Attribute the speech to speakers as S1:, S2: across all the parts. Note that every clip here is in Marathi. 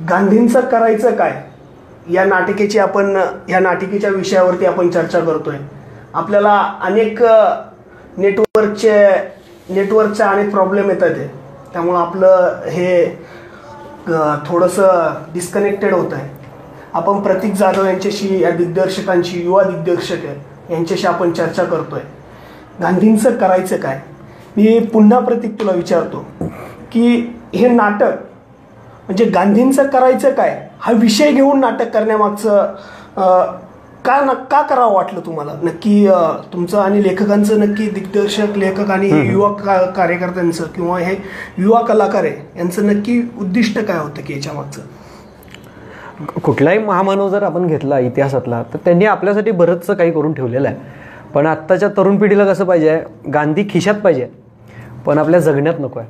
S1: गांधींचं करायचं काय या नाटिकेच्या विषयावरती आपण चर्चा करतोय. आपल्याला अनेक नेटवर्कचे अनेक प्रॉब्लेम येतात आहे, त्यामुळं आपलं हे थोडंसं डिस्कनेक्टेड होत आहे. आपण प्रतीक जाधव यांच्याशी, या दिग्दर्शकांची, युवा दिग्दर्शक आहे यांच्याशी आपण चर्चा करतोय. गांधींचं करायचं काय. मी पुन्हा प्रतीक तुला विचारतो की हे नाटक म्हणजे गांधींचं करायचं काय हा विषय घेऊन नाटक करण्यामागचं का करावं वाटलं तुम्हाला नक्की. तुमचं आणि लेखकांचं नक्की, दिग्दर्शक, लेखक आणि युवा कार्यकर्त्यांचं किंवा हे युवा कलाकार आहे यांचं नक्की उद्दिष्ट काय होतं की याच्या मागचं.
S2: कुठलाही महामानव जर आपण घेतला इतिहासातला तर त्यांनी आपल्यासाठी बरंचसं काही करून ठेवलेलं आहे. पण आत्ताच्या तरुण पिढीला कसं पाहिजे, गांधी खिशात पाहिजे पण आपल्या जगण्यात नको आहे.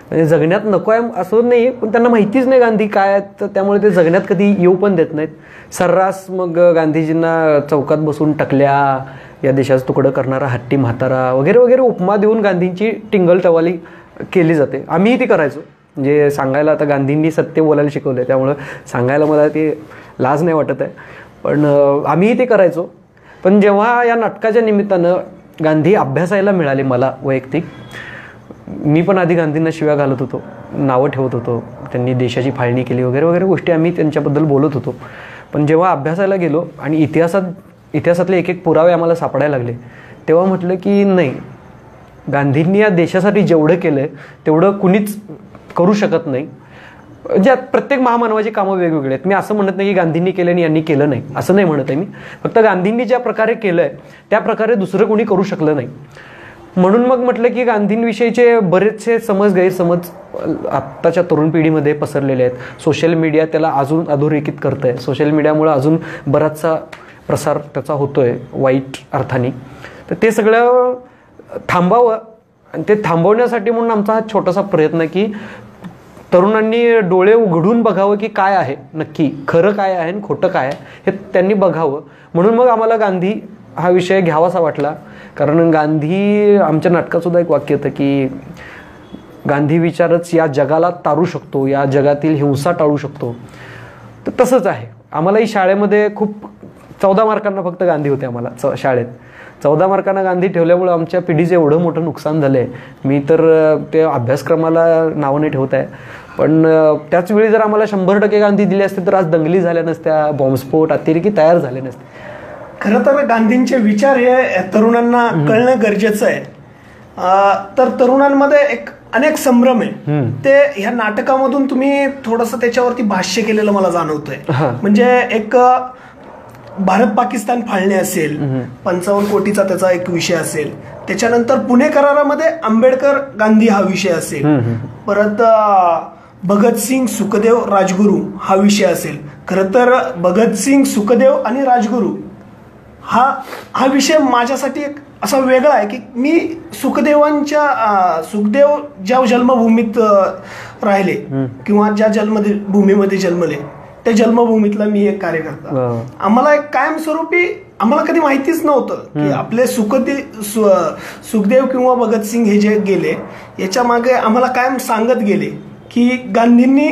S2: म्हणजे जगण्यात नको आहे असं नाही, पण त्यांना माहितीच नाही गांधी काय आहेत, तर त्यामुळे ते जगण्यात कधी येऊ पण देत नाहीत. सर्रास मग गांधीजींना चौकात बसून टकल्या, या देशाचं तुकडं करणारा हट्टी म्हातारा वगैरे वगैरे उपमा देऊन गांधींची टिंगल टवाली केली जाते. आम्हीही ती करायचो. म्हणजे सांगायला, आता गांधींनी सत्य बोलायला शिकवलं आहे त्यामुळं सांगायला मला ते लाज नाही वाटत आहे, पण आम्हीही ते करायचो. पण जेव्हा या नाटकाच्या निमित्तानं गांधी अभ्यासायला मिळाले मला वैयक्तिक, मी पण आधी गांधींना शिव्या घालत होतो, नावं ठेवत होतो, त्यांनी देशाची फाळणी केली वगैरे वगैरे गोष्टी आम्ही त्यांच्याबद्दल बोलत होतो. पण जेव्हा अभ्यासायला गेलो आणि इतिहासातले एक एक पुरावे आम्हाला सापडायला लागले, तेव्हा म्हटलं की नाही, गांधींनी या देशासाठी जेवढं केलं आहे तेवढं कुणीच करू शकत नाही. ज्यात प्रत्येक महामानवाची कामं वेगवेगळे आहेत. मी असं म्हणत नाही की गांधींनी केलं आणि यांनी केलं नाही, असं नाही म्हणत आहे मी. फक्त गांधींनी ज्या प्रकारे केलं आहे त्या प्रकारे दुसरं कोणी करू शकलं नाही. म्हणून मग म्हटलं की गांधींविषयीचे बरेचसे गैरसमज आत्ताच्या तरुण पिढीमध्ये पसरलेले आहेत. सोशल मीडिया त्याला अजून अधोरेखित करत आहे. सोशल मीडियामुळे अजून बराचसा प्रसार त्याचा होतोय वाईट अर्थाने. तर ते सगळं थांबावं, आणि ते थांबवण्यासाठी म्हणून आमचा हा छोटासा प्रयत्न की तरुणांनी डोळे उघडून बघावं की काय आहे नक्की, खरं काय आहे आणि खोटं काय आहे हे त्यांनी बघावं. म्हणून मग आम्हाला गांधी हा विषय घ्यावासा वाटला. कारण गांधी, आमच्या नाटकात सुद्धा एक वाक्य होतं की गांधी विचारच या जगाला तारू शकतो, या जगातील हिंसा टाळू शकतो. तर तसंच आहे. आम्हालाही शाळेमध्ये खूप 14 मार्कांना फक्त गांधी होते आम्हाला शाळेत. 14 मार्कांना गांधी ठेवल्यामुळं आमच्या पिढीचं एवढं मोठं नुकसान झालं आहे. मी तर ते अभ्यासक्रमाला नावं नाही ठेवत आहे, पण त्याचवेळी जर आम्हाला 100% गांधी दिले असते तर आज दंगली झाल्या नसत्या, बॉम्बस्फोट अतिरेकी तयार झाले नसते.
S1: खरं तर गांधींचे विचार हे तरुणांना कळणं गरजेचं आहे. तर तरुणांमध्ये अनेक संभ्रम आहे, ते ह्या नाटकामधून तुम्ही थोडंसं त्याच्यावरती भाष्य केलेलं मला जाणवतंय. म्हणजे एक भारत पाकिस्तान फाळणे असेल, 55 कोटीचा त्याचा एक विषय असेल, त्याच्यानंतर पुणे करारामध्ये आंबेडकर गांधी हा विषय असेल, परत भगतसिंग सुखदेव राजगुरू हा विषय असेल. खरं तर भगतसिंग सुखदेव आणि राजगुरू हा विषय माझ्यासाठी एक असा वेगळा आहे की मी सुखदेव ज्या जन्मभूमीत राहिले किंवा ज्या भूमीमध्ये जन्मले त्या जन्मभूमीतला मी एक कार्यकर्ता. आम्हाला एक कायमस्वरूपी आम्हाला कधी माहितीच नव्हतं की आपले सुखदेव किंवा भगतसिंग हे जे गेले याच्या मागे आम्हाला कायम सांगत गेले की गांधींनी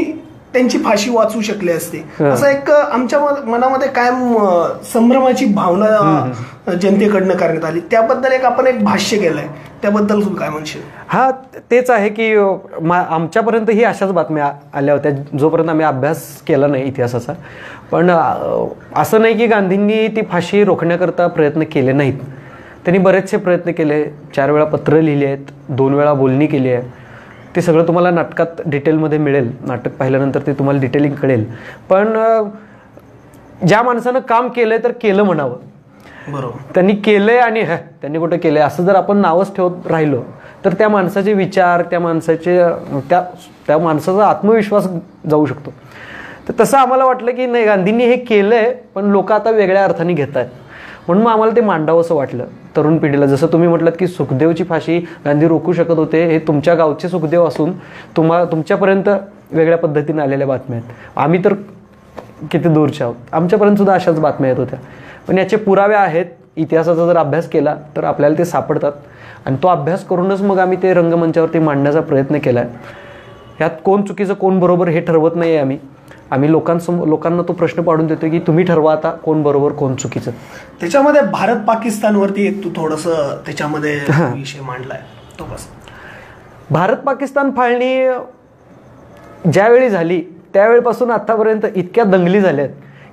S1: त्यांची फाशी वाचवू शकले असते. असं एक आमच्या मनामध्ये कायम संभ्रमाची भावना जनतेकडनं करण्यात आली. त्याबद्दल आपण एक भाष्य केलंय, त्याबद्दल तुम्ही काय म्हणशील?
S2: हा, तेच आहे की आमच्यापर्यंत ही अशाच बातम्या आल्या होत्या जोपर्यंत आम्ही अभ्यास केला नाही इतिहासाचा. पण असं नाही की गांधींनी ती फाशी रोखण्याकरता प्रयत्न केले नाहीत. त्यांनी बरेचसे प्रयत्न केले, 4 वेळा पत्र लिहिली आहेत, 2 वेळा बोलणी केली आहे. ते सगळं तुम्हाला नाटकात डिटेलमध्ये मिळेल. नाटक पाहिल्यानंतर ते तुम्हाला डिटेलिंग कळेल. पण ज्या माणसानं काम केलंय तर केलं म्हणावं.
S1: बरोबर,
S2: त्यांनी केलंय आणि त्यांनी कुठं केलंय असं जर आपण नावच ठेवत राहिलो तर त्या माणसाचे विचार, त्या माणसाचा आत्मविश्वास जाऊ शकतो. तर तसं आम्हाला वाटलं की नाही, गांधींनी हे केलंय पण लोक आता वेगळ्या अर्थाने घेत आहेत. म्हणून मग आम्हाला ते मांडावं असं वाटलं तरुण पिढीला. जसं तुम्ही म्हटलं की सुखदेवची फाशी गांधी रोखू शकत होते, हे तुमच्या गावचे सुखदेव असून तुमच्यापर्यंत वेगळ्या पद्धतीने आलेल्या बातम्या आहेत. आम्ही तर किती दूरचे आहोत, आमच्यापर्यंत सुद्धा अशाच बातम्या येत होत्या. पण याचे पुरावे आहेत. इतिहासाचा जर अभ्यास केला तर आपल्याला ते सापडतात आणि तो अभ्यास करूनच मग आम्ही ते रंगमंचावरती मांडण्याचा प्रयत्न केला आहे. ह्यात कोण चुकीचं कोण बरोबर हे ठरवत नाही आहे आम्ही. आम्ही लोकांना तो प्रश्न पाडून देतो की तुम्ही ठरवा आता कोण बरोबर कोण चुकीचं.
S1: त्याच्यामध्ये भारत पाकिस्तानवरती तू थोडंसं त्याच्यामध्ये विषय मांडलाय तो बस.
S2: भारत पाकिस्तान फाळणी ज्यावेळी झाली त्यावेळीपासून आतापर्यंत इतक्या दंगली झाल्यात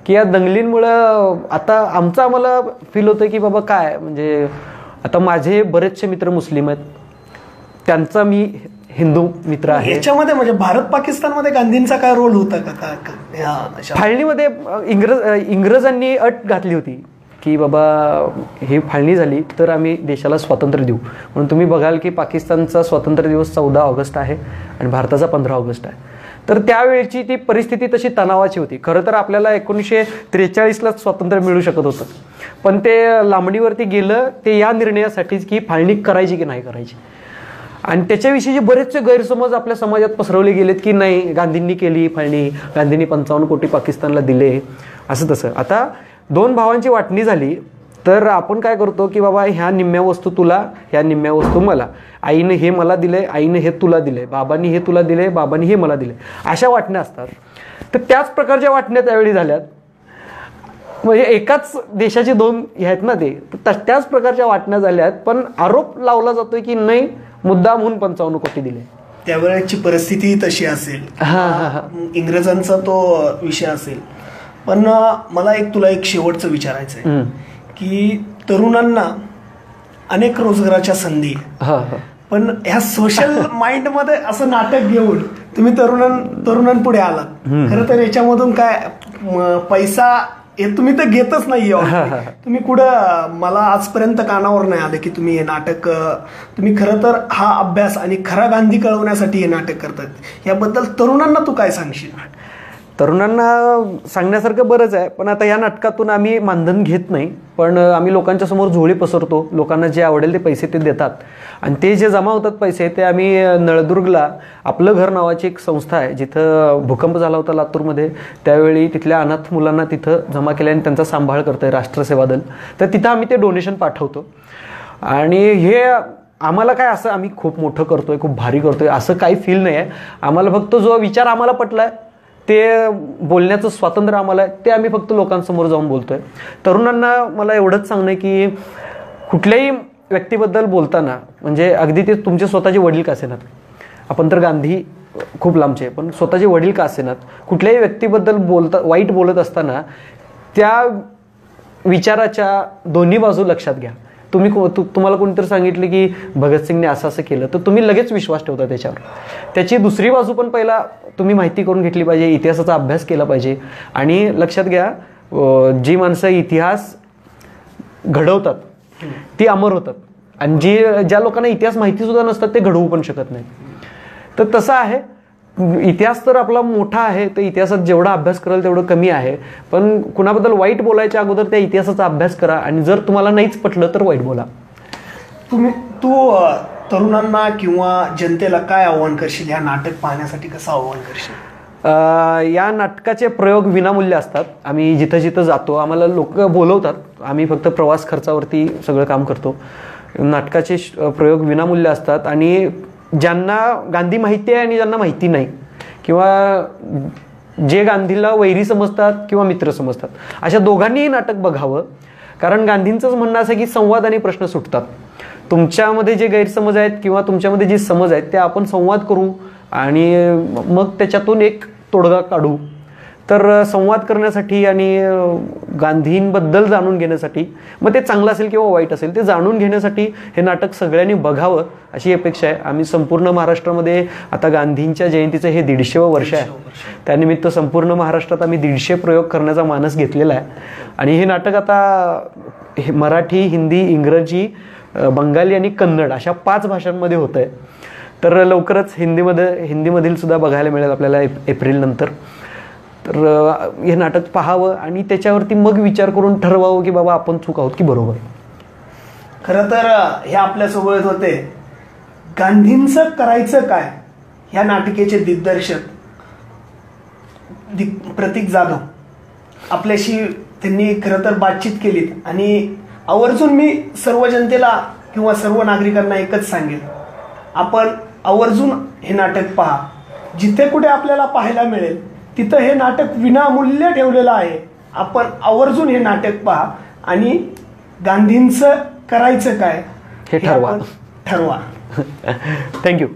S2: की या दंगलींमुळं आता आम्हाला फील होतं की बाबा काय म्हणजे आता माझे बरेचसे मित्र मुस्लिम आहेत, त्यांचा मी हिंदू मित्र आहे.
S1: याच्यामध्ये म्हणजे भारत पाकिस्तानमध्ये गांधींचा काय रोल होता का?
S2: फाळणीमध्ये इंग्रजांनी अट घातली होती की बाबा ही फाळणी झाली तर आम्ही देशाला स्वातंत्र्य देऊ. म्हणून तुम्ही बघाल की पाकिस्तानचा स्वातंत्र्य दिवस 14 ऑगस्ट आहे आणि भारताचा 15 ऑगस्ट आहे. तर त्यावेळची ती परिस्थिती तशी तणावाची होती. खरं तर आपल्याला 1943लाच स्वातंत्र्य मिळू शकत होतं, पण ते लांबणीवरती गेलं ते या निर्णयासाठीच की फाळणी करायची की नाही करायची. आणि त्याच्याविषयीचे बरेचसे गैरसमज आपल्या समाजात पसरवले गेलेत की नाही गांधींनी केली फाळणी, गांधींनी 55 कोटी पाकिस्तानला दिले, असं तसं. आता 2 भावांची वाटणी झाली तर आपण काय करतो की बाबा ह्या निम्म्या वस्तू तुला, ह्या निम्म्या वस्तू मला, आईने हे मला दिले, आईने हे तुला दिले, बाबांनी हे तुला दिले, बाबांनी हे मला दिले, अशा वाटण्या असतात. तर त्याच प्रकारच्या वाटण्या त्यावेळी झाल्यात. म्हणजे एकाच देशाचे 2 हे आहेत ना ते, त्याच प्रकारच्या वाटण्या झाल्यात. पण आरोप लावला जातोय की नाही मुद्दाम म्हणून 55 कोटी दिले.
S1: त्यावेळेची परिस्थिती तशी असेल, इंग्रजांचा तो विषय असेल. पण मला तुला एक शेवटचं विचारायचं आहे की तरुणांना अनेक रोजगाराच्या संधी, पण ह्या सोशल माइंड मध्ये असं नाटक घेऊन तुम्ही तरुणांपुढे आलात. खरं तर याच्यामधून काय पैसा हे तुम्ही तर घेतच नाहीये. तुम्ही कुठं मला आजपर्यंत कानावर नाही आलं की तुम्ही हे नाटक, तुम्ही खरं तर हा अभ्यास आणि खरा गांधी कळवण्यासाठी हे नाटक करतात. याबद्दल तरुणांना तू काय सांगशील?
S2: तरुणांना सांगण्यासारखं बरंच आहे, पण आता या नाटकातून आम्ही मानधन घेत नाही, पण आम्ही लोकांच्या समोर झोळी पसरतो. लोकांना जे आवडेल ते पैसे ते देतात आणि ते जे जमा होतात पैसे ते आम्ही नळदुर्गला आपलं घर नावाची एक संस्था आहे, जिथं भूकंप झाला होता लातूरमध्ये, त्यावेळी तिथल्या अनाथ मुलांना तिथं जमा केल्या आणि त्यांचा सांभाळ करतोय राष्ट्रसेवा दल. तर तिथं आम्ही ते डोनेशन पाठवतो. आणि हे आम्हाला काय असं आम्ही खूप मोठं करतोय, खूप भारी करतोय असं काही फील नाही आहे. आम्हाला फक्त जो विचार आम्हाला पटलाय ते बोलण्याचं स्वातंत्र्य आम्हाला आहे, ते आम्ही फक्त लोकांसमोर जाऊन बोलतोय. तरुणांना मला एवढंच सांगणं आहे की कुठल्याही व्यक्तीबद्दल बोलताना, म्हणजे अगदी ते तुमचे स्वतःचे वडील का असेनात, आपण तर गांधी खूप लांबचे, पण स्वतःचे वडील का असेनात, कुठल्याही व्यक्तीबद्दल वाईट बोलत असताना त्या विचाराच्या दोन्ही बाजू लक्षात घ्या. तुम्हाला कोणीतरी सांगितलं की भगतसिंगने असं असं केलं तर तुम्ही लगेच विश्वास ठेवता त्याच्यावर. त्याची दुसरी बाजू पण पहिला तुम्ही माहिती करून घेतली पाहिजे, इतिहासाचा अभ्यास केला पाहिजे. आणि लक्षात घ्या, जी माणसं इतिहास घडवतात ती अमर होतात आणि ज्या लोकांना इतिहास माहिती सुद्धा नसतात ते घडवू पण शकत नाही. तर तसं आहे, इतिहास तर आपला मोठा आहे, तर इतिहासात जेवढा अभ्यास कराल तेवढं कमी आहे. पण कुणाबद्दल वाईट बोलायच्या अगोदर त्या इतिहासाचा अभ्यास करा आणि जर तुम्हाला नाहीच पटलं तर वाईट बोला.
S1: तू तरुणांना किंवा जनतेला काय आव्हान करशील? या नाटक पाहण्यासाठी कसं आव्हान करशील?
S2: या नाटकाचे प्रयोग विनामूल्य असतात. आम्ही जिथं जिथं जातो आम्हाला लोक बोलवतात, आम्ही फक्त प्रवास खर्चावरती सगळं काम करतो. नाटकाचे प्रयोग विनामूल्य असतात आणि ज्यांना गांधी माहिती आहे आणि ज्यांना माहिती नाही, किंवा जे गांधीला वैरी समजतात किंवा मित्र समजतात, अशा दोघांनीही नाटक बघावं. कारण गांधींचंच म्हणणं असं की संवाद आणि प्रश्न सुटतात. तुमच्यामध्ये जे गैरसमज आहेत किंवा तुमच्यामध्ये जे समज आहेत ते आपण संवाद करू आणि मग त्याच्यातून एक तोडगा काढू. तर संवाद करण्यासाठी आणि गांधींबद्दल जाणून घेण्यासाठी, मग ते चांगलं असेल किंवा वाईट असेल ते जाणून घेण्यासाठी हे नाटक सगळ्यांनी बघावं अशी अपेक्षा आहे. आम्ही संपूर्ण महाराष्ट्रामध्ये आता गांधींच्या जयंतीचं हे 150वं वर्ष आहे, त्यानिमित्त संपूर्ण महाराष्ट्रात आम्ही 150 प्रयोग करण्याचा मानस घेतलेला आहे. आणि हे नाटक आता मराठी, हिंदी, इंग्रजी, बंगाली आणि कन्नड अशा 5 भाषांमध्ये होतं आहे. तर लवकरच हिंदीमधील सुद्धा बघायला मिळेल आपल्याला एप्रिल नंतर. तर हे नाटक पाहावं आणि त्याच्यावरती मग विचार करून ठरवावं की बाबा आपण चूक आहोत की बरोबर.
S1: खरं तर हे आपल्यासोबत होते गांधींचं करायचं काय ह्या नाटिकेचे दिग्दर्शक प्रतीक जाधव. आपल्याशी त्यांनी खरं तर बातचीत केली आणि आवर्जून मी सर्व जनतेला किंवा सर्व नागरिकांना एकच सांगेन, आपण आवर्जून हे नाटक पहा. जिथे कुठे आपल्याला पाहायला मिळेल तिथं हे नाटक विनामूल्य ठेवलेलं आहे. आपण आवर्जून हे नाटक पहा आणि गांधींचं करायचं काय
S2: हे ठरवा.
S1: ठरवा.
S2: थँक्यू.